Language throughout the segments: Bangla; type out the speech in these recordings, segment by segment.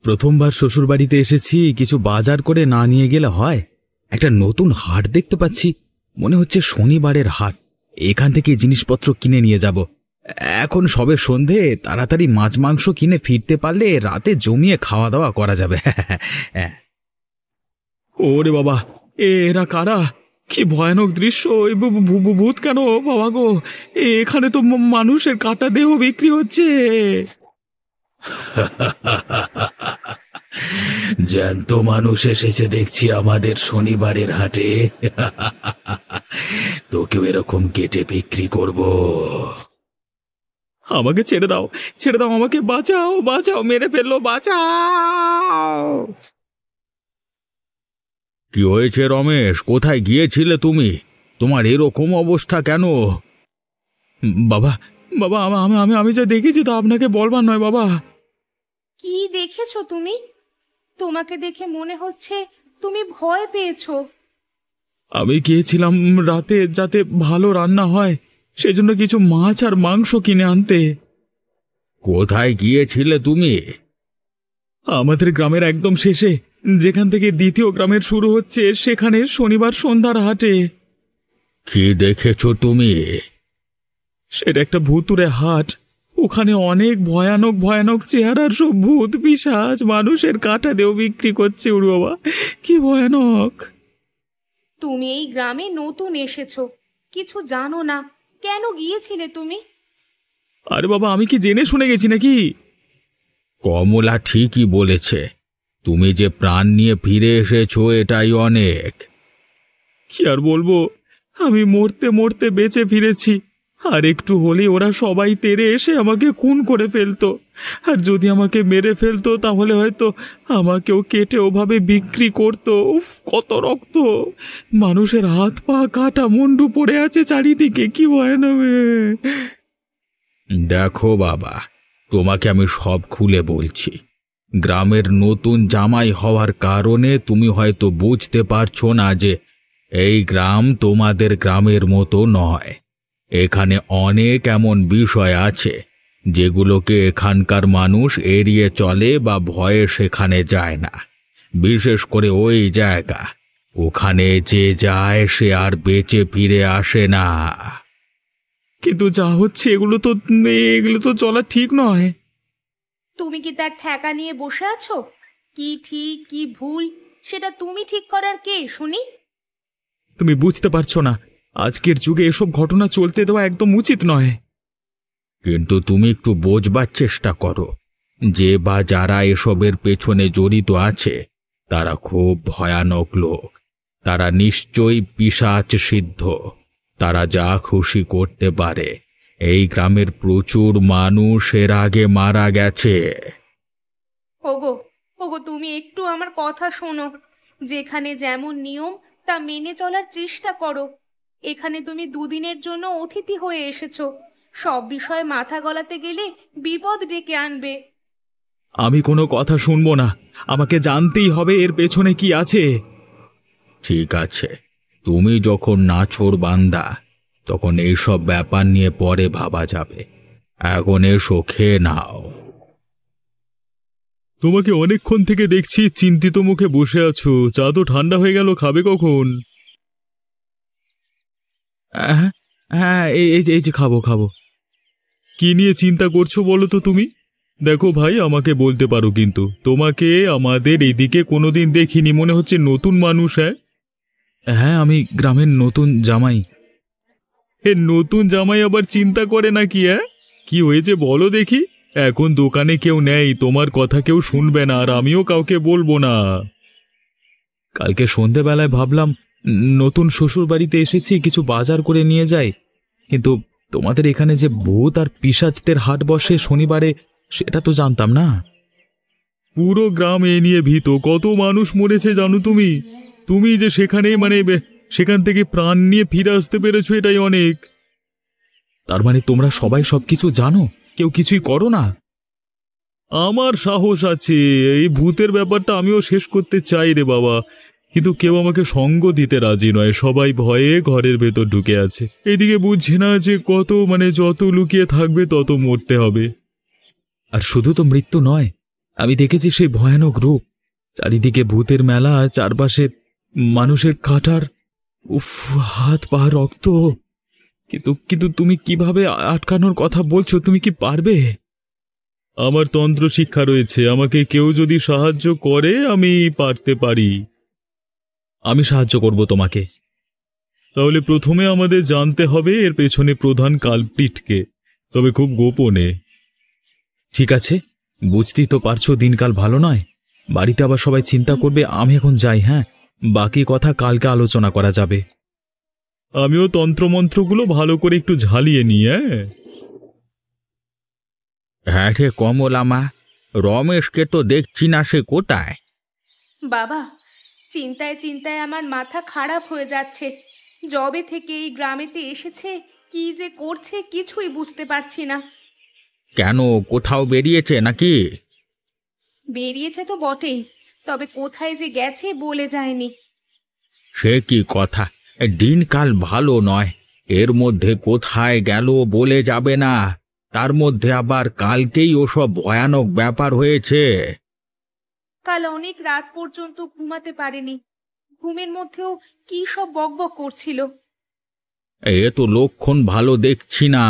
প্রথমবার শ্বশুরবাড়িতে এসেছি, কিছু বাজার করে না নিয়ে গেলে হয়। একটা নতুন হাট দেখতে পাচ্ছি, মনে হচ্ছে শনিবারের হাট। এখান থেকে জিনিসপত্র কিনে নিয়ে যাব। এখন সবে সন্ধে, তাড়াতাড়ি মাছ মাংস কিনে ফিরতে পারলে রাতে জমিয়ে খাওয়া দাওয়া করা যাবে। ওরে বাবা, এরা কারা? কি ভয়ানক দৃশ্য! ভূত কেন বাবা গো? এখানে তো মানুষের কাটা দেহ বিক্রি হচ্ছে। জ্যান্ত মানুষ এসেছে দেখছি আমাদের শনিবারের হাটে। তোকেও এরকম কেটে বিক্রি করব। আমাকে ছেড়ে দাও, ছেড়ে দাও, আমাকে বাঁচাও, বাঁচাও, মেরে ফেললো, বাঁচাও। কি হয়েছে রমেশ? কোথায় গিয়েছিলে তুমি? তোমার এরকম অবস্থা কেন? বাবা, বাবা, আমি আমি আমি যা দেখেছি তা আপনাকে বলবার নয় বাবা। কি দেখেছো তুমি? তোমাকে দেখে মনে হচ্ছে তুমি ভয় পেয়েছো। আমি গিয়েছিলাম রাতে, যাতে ভালো রান্না হয়, সেজন্য কিছু মাছ আর মাংস কিনে আনতে। কোথায় গিয়েছিলে তুমি? আমাদের গ্রামের একদম শেষে, যেখান থেকে দ্বিতীয় গ্রামের শুরু হচ্ছে, সেখানে শনিবার সন্ধ্যার হাটে। কি দেখেছো তুমি? সেটা একটা ভুতুড়ে হাট। ওখানে অনেক ভয়ানক ভয়ানক চেহারার সব ভূত পিশাচ মানুষের কাটা দেও বিক্রি করছে। উড়ু বাবা, কি ভয়ানক! তুমি এই গ্রামে নতুন এসেছো, কিছু জানো না, কেন গিয়েছিলে তুমি? আরে বাবা, আমি কি জেনে শুনে গেছি নাকি? কমলা ঠিকই বলেছে, তুমি যে প্রাণ নিয়ে ফিরে এসেছো এটাই অনেক। কি আর বলবো, আমি মরতে মরতে বেঁচে ফিরেছি। আর একটু হলে ওরা সবাই তেড়ে এসে আমাকে খুন করে ফেলতো। আর যদি আমাকে মেরে ফেলতো তাহলে হয়তো আমাকেও কেটে ওভাবে বিক্রি করতো। উফ, কত রক্ত! মানুষের হাত পা কাটা, মুন্ডু পড়ে আছে চারিদিকে, কি ভয়ানক! দেখো বাবা, তোমাকে আমি সব খুলে বলছি। গ্রামের নতুন জামাই হওয়ার কারণে তুমি হয়তো বুঝতে পারছো না যে এই গ্রাম তোমাদের গ্রামের মতো নয়। এখানে অনেক এমন বিষয় আছে যেগুলোকে এখানকার মানুষ এড়িয়ে চলে বা ভয়ে সেখানে যায় না। বিশেষ করে ওই জায়গা, ওখানে যে যায় সে আর বেঁচে ফিরে আসে না। কিন্তু যা হচ্ছে এগুলো তো চলা ঠিক নয়। তুমি কি তার ঠেকা নিয়ে বসে আছো? কি ঠিক কি ভুল সেটা তুমি ঠিক করার কে শুনি? তুমি বুঝতে পারছো না, আজকের যুগে এসব ঘটনা চলতে দেওয়া একদম উচিত নয়। কিন্তু তুমি একটু বোঝবার চেষ্টা করো, যে বা যারা এসবের পেছনে জড়িত আছে তারা খুব ভয়ানক লোক। তারা নিশ্চয়ই পিশাচ সিদ্ধ। তারা যা খুশি করতে পারে। এই গ্রামের প্রচুর মানুষ এর আগে মারা গেছে। ওগো, ওগো, তুমি একটু আমার কথা শোনো। যেখানে যেমন নিয়ম তা মেনে চলার চেষ্টা করো। এখানে তুমি দুদিনের জন্য অতিথি হয়ে এসেছো, সব বিষয়ে মাথা গলাতে গেলে বিপদ ডেকে আনবে। আমি কোনো কথা শুনবো না, আমাকে জানতেই হবে এর পেছনে কি আছে। ঠিক আছে, তুমি যখন নাছোড় বান্দা, তখন এইসব ব্যাপার নিয়ে পরে ভাবা যাবে। এখন এসো, খেয়ে নাও। তোমাকে অনেকক্ষণ থেকে দেখছি চিন্তিত মুখে বসে আছো। চা তো ঠান্ডা হয়ে গেল, খাবে কখন? হ্যাঁ হ্যাঁ, এই যে খাবো খাবো। কি নিয়ে চিন্তা করছো বলো তো তুমি? দেখো ভাই, আমাকে বলতে পারো, কিন্তু তোমাকে আমাদের এদিকে কোনোদিন দেখিনি, মনে হচ্ছে নতুন মানুষ। হ্যাঁ হ্যাঁ, আমি গ্রামের নতুন জামাই। এ নতুন জামাই আবার চিন্তা করে নাকি? হ্যাঁ, কি হয়েছে বলো দেখি। এখন দোকানে কেউ নেই, তোমার কথা কেউ শুনবে না, আর আমিও কাউকে বলবো না। কালকে সন্ধেবেলায় ভাবলাম নতুন শ্বশুর বাড়িতে এসেছি, কিছু বাজার করে নিয়ে যাই। কিন্তু তোমাদের এখানে যে ভূত আর পিশাচদের হাট বসে শনিবারে, সেটা তো জানতাম না। পুরো গ্রাম এ নিয়ে ভীত, কত মানুষ মরেছে জানো তুমি? তুমি যে সেখান থেকে প্রাণ নিয়ে ফিরে আসতে পেরেছো, এটাই অনেক। তার মানে তোমরা সবাই সবকিছু জানো, কেউ কিছুই করো না? আমার সাহস আছে, এই ভূতের ব্যাপারটা আমিও শেষ করতে চাই রে বাবা, কিন্তু কেউ আমাকে সঙ্গ দিতে রাজি নয়। সবাই ভয়ে ঘরের ভেতর ঢুকে আছে। এদিকে বুঝছে না যে যত লুকিয়ে থাকবে তত মরতে হবে। আর শুধু তো মৃত্যু নয়, আমি দেখেছি সেই ভয়ানক রূপ, চারিদিকে ভূতের মেলা, চারপাশে মানুষের কাটার, উফ, হাত পা রক্ত। কিন্তু কিন্তু তুমি কিভাবে আটকানোর কথা বলছো? তুমি কি পারবে? আমার তন্ত্র শিক্ষা রয়েছে, আমাকে কেউ যদি সাহায্য করে আমি পারতে পারি। আমি সাহায্য করব তোমাকে। তাহলে প্রথমে আমাদের জানতে হবে এর পেছনে প্রধান কালপ্রিটকে, তবে খুব গোপনে। ঠিক আছে, বুঝতেই তো পারছো দিনকাল ভালো নয়, বাড়িতে আবার সবাই চিন্তা করবে। আমি এখন যাই, হ্যাঁ, বাকি কথা কালকে আলোচনা করা যাবে। আমিও তন্ত্রমন্ত্রগুলো ভালো করে একটু ঝালিয়ে নিই। হ্যাঁ রে কমলামা, রমেশকে তো দেখছি না, সে কোথায়? বাবা, চিন্তায় চিন্তায় আমার মাথা খারাপ হয়ে যাচ্ছে। যবে থেকে এই গ্রামেতে এসেছে কি যে করছে কিছুই বুঝতে পারছি না। কেন, কোথাও বেরিয়েছে নাকি? বেরিয়েছে তো বটেই, তবে কোথায় যে গেছে বলে যায়নি। সে কি কথা, দিনকাল ভালো নয়, এর মধ্যে কোথায় গেল বলে যাবে না, তার মধ্যে আবার কালকেই ওসব ভয়ানক ব্যাপার হয়েছে। কাল অনেক রাত পর্যন্ত ঘুমাতে পারেনি, ঘুমের মধ্যেও কি সব বকবক করছিল। এ তো লক্ষণ ভালো দেখছি না।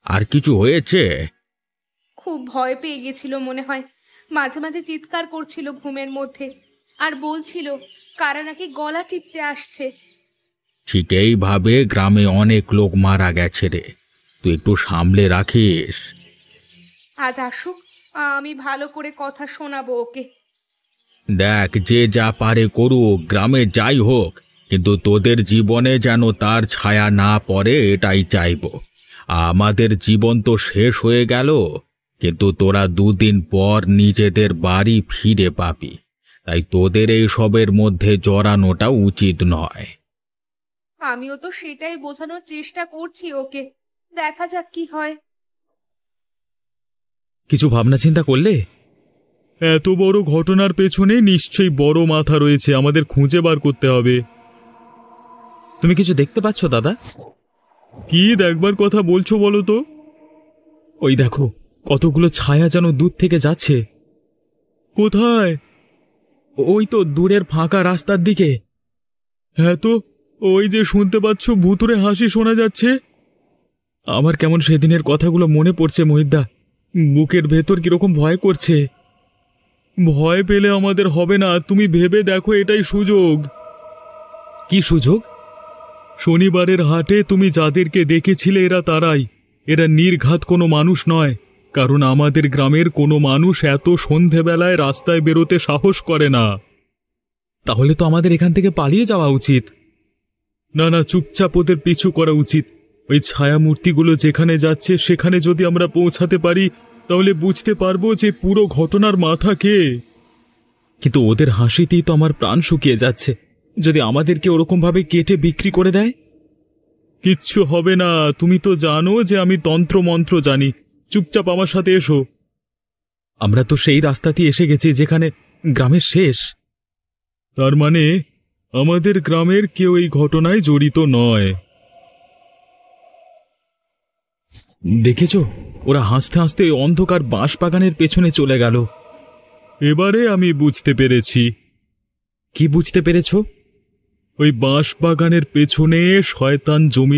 আর কিছু হয়েছে? খুব ভয় পেয়ে গেছিল মনে হয়, মাঝে মাঝে চিৎকার করছিল ঘুমের মধ্যে, আর বলছিল কারা নাকি গলা টিপতে আসছে। ঠিক এইভাবে গ্রামে অনেক লোক মারা গেছে রে, তুই একটু সামলে রাখিস। আজ আসুক, আমি ভালো করে কথা শোনাবো ওকে। দেখ, যে যা পারে করুক, গ্রামে যাই হোক, কিন্তু তোদের জীবনে যেন তার ছায়া না পড়ে এটাই চাইব। আমাদের জীবন তো শেষ হয়ে গেল, কিন্তু তোরা দুদিন পর নিজেদের বাড়ি ফিরে পাবি, তাই তোদের এই সবের মধ্যে জড়ানোটা উচিত নয়। আমিও তো সেটাই বোঝানোর চেষ্টা করছি ওকে, দেখা যাক কি হয়। কিছু ভাবনা চিন্তা করলে? এত বড় ঘটনার পেছনে নিশ্চয়ই বড় মাথা রয়েছে, আমাদের খুঁজে বার করতে হবে। তুমি কিছু দেখতে পাচ্ছ দাদা? কি দেখবার কথা বলছো বলো তো? ওই দেখো, কতগুলো ছায়া যেন দূর থেকে যাচ্ছে। কোথায়? ওই তো দূরের ফাঁকা রাস্তার দিকে। হ্যাঁ তো, ওই যে শুনতে পাচ্ছ ভুতুড়ে হাসি শোনা যাচ্ছে। আমার কেমন সেদিনের কথাগুলো মনে পড়ছে মহিদ্দা, বুকের ভেতর কিরকম ভয় করছে। ভয় পেলে আমাদের হবে না, তুমি ভেবে দেখো এটাই সুযোগ। কি সুযোগ? শনিবারের হাটে তুমি যাদেরকে দেখেছিলে এরা তারাই, এরা নির্ঘাত কোনো মানুষ নয়, কারণ আমাদের গ্রামের কোনো মানুষ এত সন্ধেবেলায় রাস্তায় বেরোতে সাহস করে না। তাহলে তো আমাদের এখান থেকে পালিয়ে যাওয়া উচিত। না না, চুপচাপ ওদের পিছু করা উচিত। ওই ছায়া মূর্তিগুলো যেখানে যাচ্ছে সেখানে যদি আমরা পৌঁছাতে পারি তাহলে বুঝতে পারবো যে পুরো ঘটনার মাথা কে। কিন্তু ওদের হাসিতেই তো আমার প্রাণ শুকিয়ে যাচ্ছে, যদি আমাদেরকে ওরকম ভাবে কেটে বিক্রি করে দেয়। কিচ্ছু হবে না, তুমি তো জানো যে আমি তন্ত্র মন্ত্র জানি, চুপচাপ আমার সাথে এসো। আমরা তো সেই রাস্তাতেই এসে গেছি যেখানে গ্রামের শেষ। তার মানে আমাদের গ্রামের কেউ এই ঘটনায় জড়িত নয়। দেখেছো, ওরা হাসতে হাসতে অন্ধকার বাঁশবাগানের পেছনে চলে গেল। এবারে আমি বুঝতে পেরেছি। কি বুঝতে পেরেছো? ওই বাঁশবাগানের পেছনে শয়তান জমি